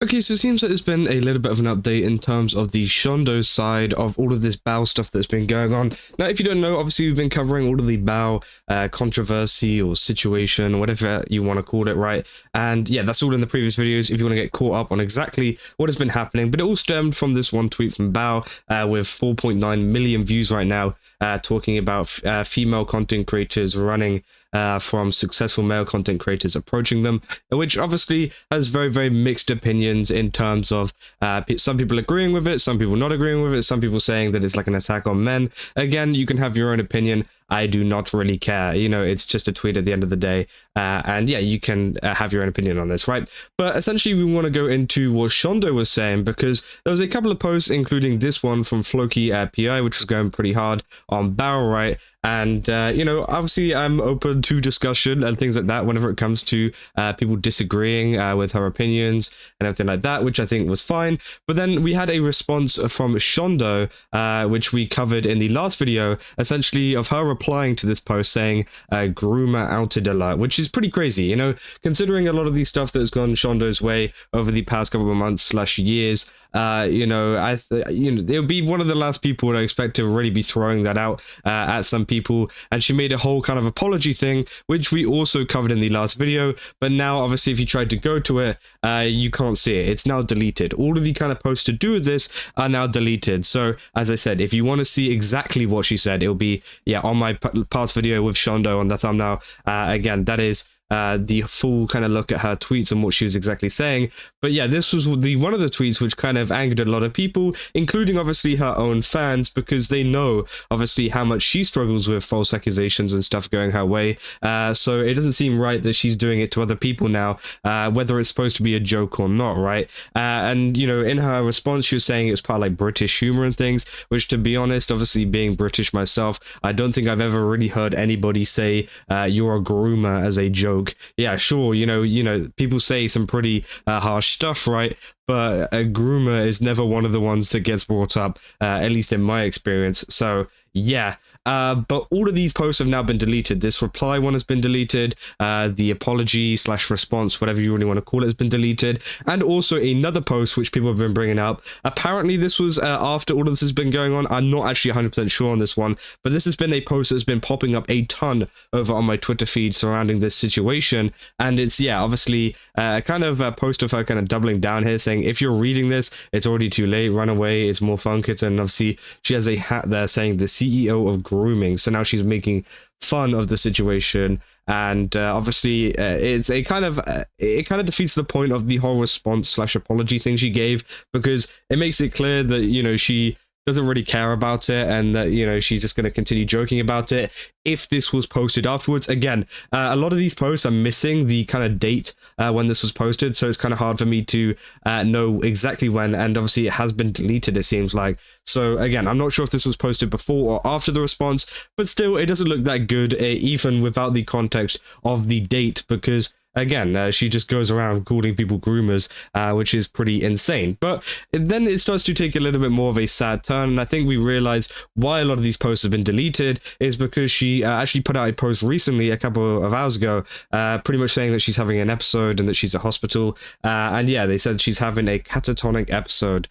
Okay, so it seems that there's been a little bit of an update in terms of the Shondo side of all of this Bao stuff that's been going on. Now, if you don't know, obviously we've been covering all of the Bao controversy or situation, whatever you want to call it, right? And yeah, that's all in the previous videos if you want to get caught up on exactly what has been happening. But it all stemmed from this one tweet from Bao with 4.9 million views right now, talking about female content creators running from successful male content creators approaching them, which obviously has very, very mixed opinions in terms of some people agreeing with it, some people not agreeing with it, some people saying that it's like an attack on men. Again, you can have your own opinion. I do not really care. You know, it's just a tweet at the end of the day. And yeah, you can have your own opinion on this, right? But essentially, we want to go into what Shondo was saying, because there was a couple of posts, including this one from Floki PI, which was going pretty hard on Barrel, right? And, you know, obviously I'm open to discussion and things like that whenever it comes to people disagreeing with her opinions and everything like that, which I think was fine. But then we had a response from Shondo, which we covered in the last video, essentially of her replying to this post saying, groomer outed alert, which is pretty crazy, you know, considering a lot of the stuff that's gone Shondo's way over the past couple of months / years. You know, it'll be one of the last people I expect to really be throwing that out at some people, and she made a whole kind of apology thing, which we also covered in the last video. But now, obviously, if you tried to go to it, you can't see it. It's now deleted. All of the kind of posts to do with this are now deleted. So, as I said, if you want to see exactly what she said, it'll be on my past video with Shondo on the thumbnail. Again, that is the full kind of look at her tweets and what she was exactly saying. But yeah, this was one of the tweets which kind of angered a lot of people, including obviously her own fans, because they know obviously how much she struggles with false accusations and stuff going her way. So it doesn't seem right that she's doing it to other people now, whether it's supposed to be a joke or not, right? And you know, in her response, she was saying it's part of like British humor and things, which, to be honest, obviously being British myself, I don't think I've ever really heard anybody say you're a groomer as a joke. Yeah, sure, you know, people say some pretty harsh stuff, right? But a groomer is never one of the ones that gets brought up, at least in my experience. So yeah, but all of these posts have now been deleted. This reply one has been deleted, the apology / response, whatever you really want to call it, has been deleted, and also another post which people have been bringing up. Apparently this was after all of this has been going on. I'm not actually 100% sure on this one, but this has been a post that's been popping up a ton over on my Twitter feed surrounding this situation, and it's, yeah, obviously kind of a post of her kind of doubling down here, saying if you're reading this, it's already too late, run away, it's more fun kitten. Obviously she has a hat there saying the CEO of grooming, so now she's making fun of the situation. And obviously it's a kind of it kind of defeats the point of the whole response / apology thing she gave, because it makes it clear that, you know, she doesn't really care about it, and that, you know, she's just going to continue joking about it if this was posted afterwards. Again, a lot of these posts are missing the kind of date when this was posted, so it's kind of hard for me to know exactly when, and obviously it has been deleted, it seems like. So again, I'm not sure if this was posted before or after the response, but still, it doesn't look that good, even without the context of the date, because again, she just goes around calling people groomers, which is pretty insane. But then it starts to take a little bit more of a sad turn, and I think we realize why a lot of these posts have been deleted is because she actually put out a post recently, a couple of hours ago, pretty much saying that she's having an episode and that she's at hospital. And yeah, they said she's having a catatonic episode,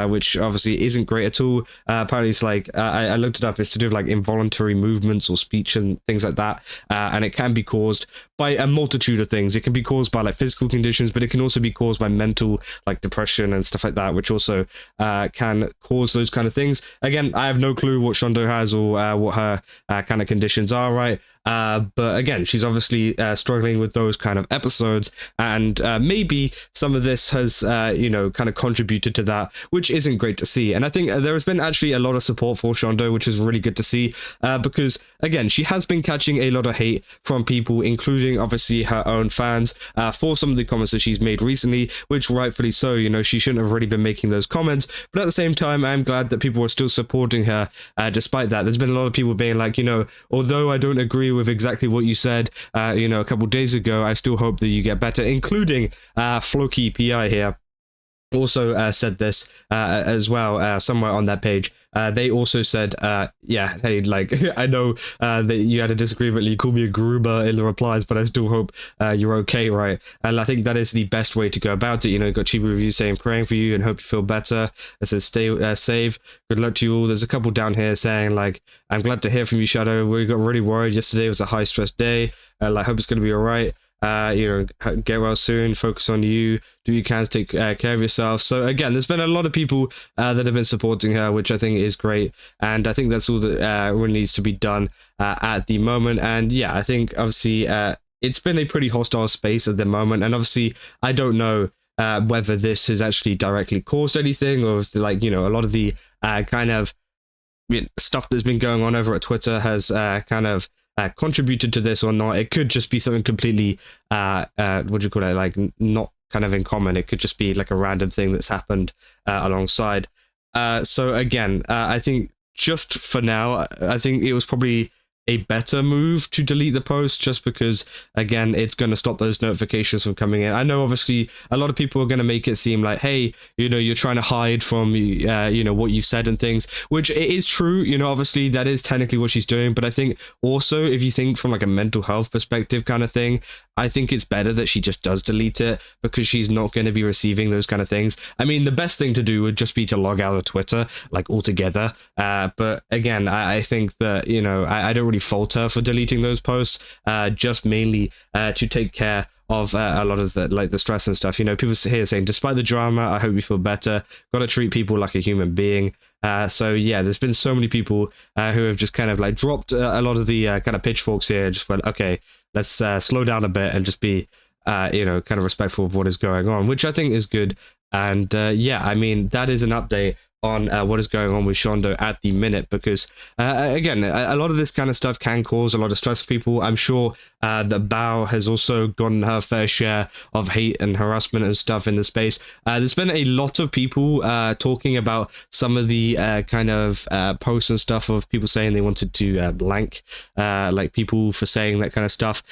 which obviously isn't great at all. Apparently it's like, I looked it up, it's to do with like involuntary movements or speech and things like that, and it can be caused by a multitude of things. It can be caused by like physical conditions, but it can also be caused by mental, like depression and stuff like that, which also can cause those kind of things. Again, I have no clue what Shondo has or what her kind of conditions are, right? But again, she's obviously struggling with those kind of episodes, and maybe some of this has, you know, kind of contributed to that, which isn't great to see. And I think there has been actually a lot of support for Shondo, which is really good to see, because again, she has been catching a lot of hate from people, including obviously her own fans, for some of the comments that she's made recently, which rightfully so. You know, she shouldn't have really been making those comments, but at the same time, I'm glad that people are still supporting her despite that. There's been a lot of people being like, you know, although I don't agree with exactly what you said, you know, a couple days ago, I still hope that you get better, including Floki PI here. also said this as well somewhere on that page. They also said, yeah, hey, like, I know that you had a disagreement, you called me a gruber in the replies, but I still hope you're okay, right? And I think that is the best way to go about it. You know, got cheap reviews saying praying for you and hope you feel better. It says stay safe, good luck to you all. There's a couple down here saying, like, I'm glad to hear from you, Shadow. We got really worried yesterday. It was a high stress day. Like, hope it's going to be all right. You know, get well soon, focus on you, do you can to take care of yourself. So again, there's been a lot of people that have been supporting her, which I think is great, and I think that's all that really needs to be done at the moment. And yeah, I think obviously it's been a pretty hostile space at the moment, and obviously I don't know whether this has actually directly caused anything, or if, like, you know, a lot of the kind of stuff that's been going on over at Twitter has kind of contributed to this or not. It could just be something completely what do you call it, like not kind of in common. It could just be like a random thing that's happened alongside. So again, I think just for now, I think it was probably a better move to delete the post, just because again it's going to stop those notifications from coming in. I know obviously a lot of people are going to make it seem like, hey, you know, you're trying to hide from you know, what you said and things, which it is true. You know, obviously that is technically what she's doing, but I think also if you think from like a mental health perspective kind of thing, I think it's better that she just does delete it, because she's not going to be receiving those kind of things. I mean, the best thing to do would just be to log out of Twitter, like, altogether. But again, I think that, you know, I don't really fault her for deleting those posts, just mainly to take care of a lot of the, like, the stress and stuff. You know, people here saying, despite the drama, I hope you feel better. Got to treat people like a human being. So yeah, there's been so many people who have just kind of like dropped a lot of the kind of pitchforks here. Just went, okay, let's slow down a bit and just be, you know, kind of respectful of what is going on, which I think is good. And yeah, I mean, that is an update on what is going on with Shondo at the minute, because again, a lot of this kind of stuff can cause a lot of stress for people. I'm sure that Bao has also gotten her fair share of hate and harassment and stuff in the space. There's been a lot of people talking about some of the kind of posts and stuff of people saying they wanted to blank like people for saying that kind of stuff,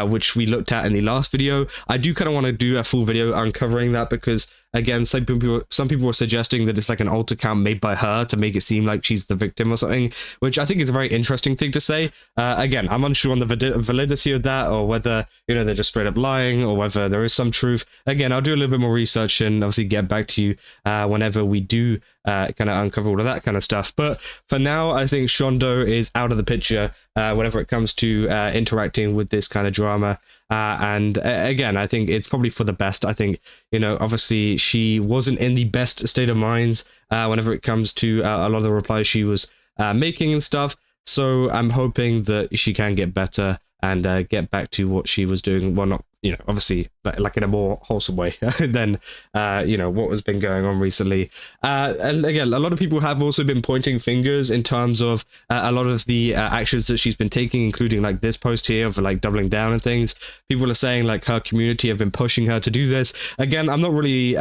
which we looked at in the last video. I do kind of want to do a full video uncovering that, because again, some people were suggesting that it's like an alt account made by her to make it seem like she's the victim or something, which I think is a very interesting thing to say. Again, I'm unsure on the validity of that, or whether, you know, they're just straight up lying, or whether there is some truth. Again, I'll do a little bit more research and obviously get back to you whenever we do kind of uncover all of that kind of stuff. But for now, I think Shondo is out of the picture whenever it comes to interacting with this kind of drama. And again, I think it's probably for the best. I think, you know, obviously she wasn't in the best state of minds whenever it comes to a lot of the replies she was making and stuff. So I'm hoping that she can get better and get back to what she was doing. Well, not, you know, obviously, but like in a more wholesome way than, you know, what has been going on recently. And again, a lot of people have also been pointing fingers in terms of a lot of the actions that she's been taking, including like this post here of like doubling down and things. People are saying like her community have been pushing her to do this. Again, I'm not really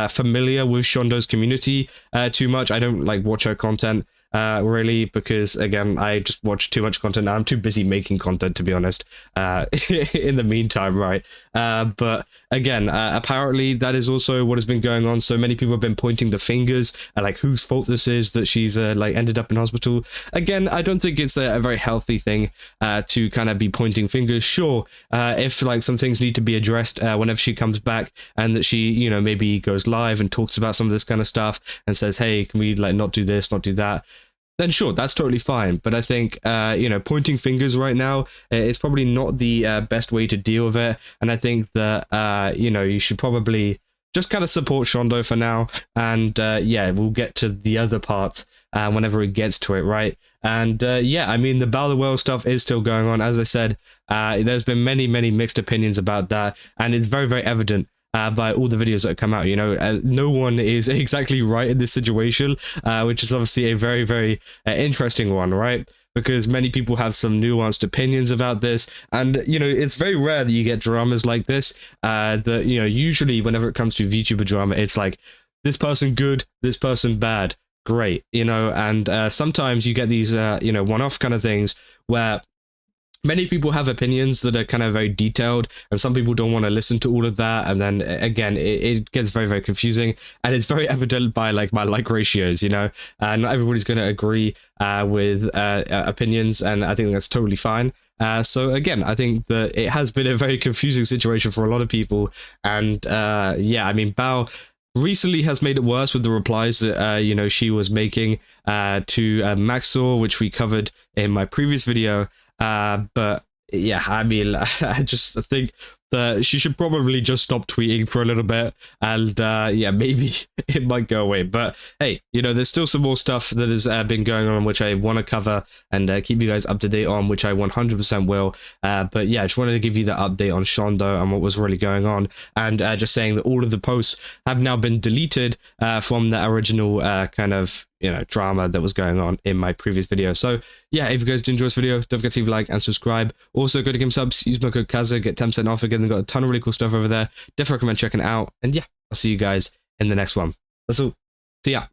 familiar with Shondo's community too much. I don't like watch her content really, because again, I just watch too much content. I'm too busy making content, to be honest, in the meantime, right? But again, apparently that is also what has been going on. So many people have been pointing the fingers at like whose fault this is that she's like ended up in hospital. Again, I don't think it's a very healthy thing to kind of be pointing fingers. Sure, if like some things need to be addressed whenever she comes back, and that she, you know, maybe goes live and talks about some of this kind of stuff and says, hey, can we like not do this, not do that, then sure, that's totally fine. But I think, you know, pointing fingers right now is probably not the best way to deal with it. And I think that, you know, you should probably just kind of support Shondo for now. And yeah, we'll get to the other parts whenever it gets to it, right? And yeah, I mean, the baothewhale stuff is still going on. As I said, there's been many mixed opinions about that. And it's very, very evident by all the videos that come out. You know, no one is exactly right in this situation, which is obviously a very, very interesting one, right? Because many people have some nuanced opinions about this, and you know, it's very rare that you get dramas like this. That, you know, usually whenever it comes to VTuber drama, it's like this person good, this person bad, great, you know. And sometimes you get these, you know, one-off kind of things where many people have opinions that are kind of very detailed, and some people don't want to listen to all of that. And then again, it gets very, very confusing, and it's very evident by like my like ratios, you know. Not everybody's going to agree with opinions, and I think that's totally fine. So again, I think that it has been a very confusing situation for a lot of people, and yeah, I mean, Bao recently has made it worse with the replies that you know, she was making to Maxor, which we covered in my previous video. But yeah, I mean, I just think that she should probably just stop tweeting for a little bit, and yeah, maybe it might go away. But hey, you know, there's still some more stuff that has been going on, which I want to cover and keep you guys up to date on, which I 100% will. But yeah, I just wanted to give you the update on Shondo and what was really going on, and just saying that all of the posts have now been deleted from the original kind of, you know, drama that was going on in my previous video. So yeah, if you guys did enjoy this video, don't forget to leave a like and subscribe. Also, go to Game Subs, use my code Kaza, get 10% off again. They've got a ton of really cool stuff over there. Definitely recommend checking it out. And yeah, I'll see you guys in the next one. That's all. See ya.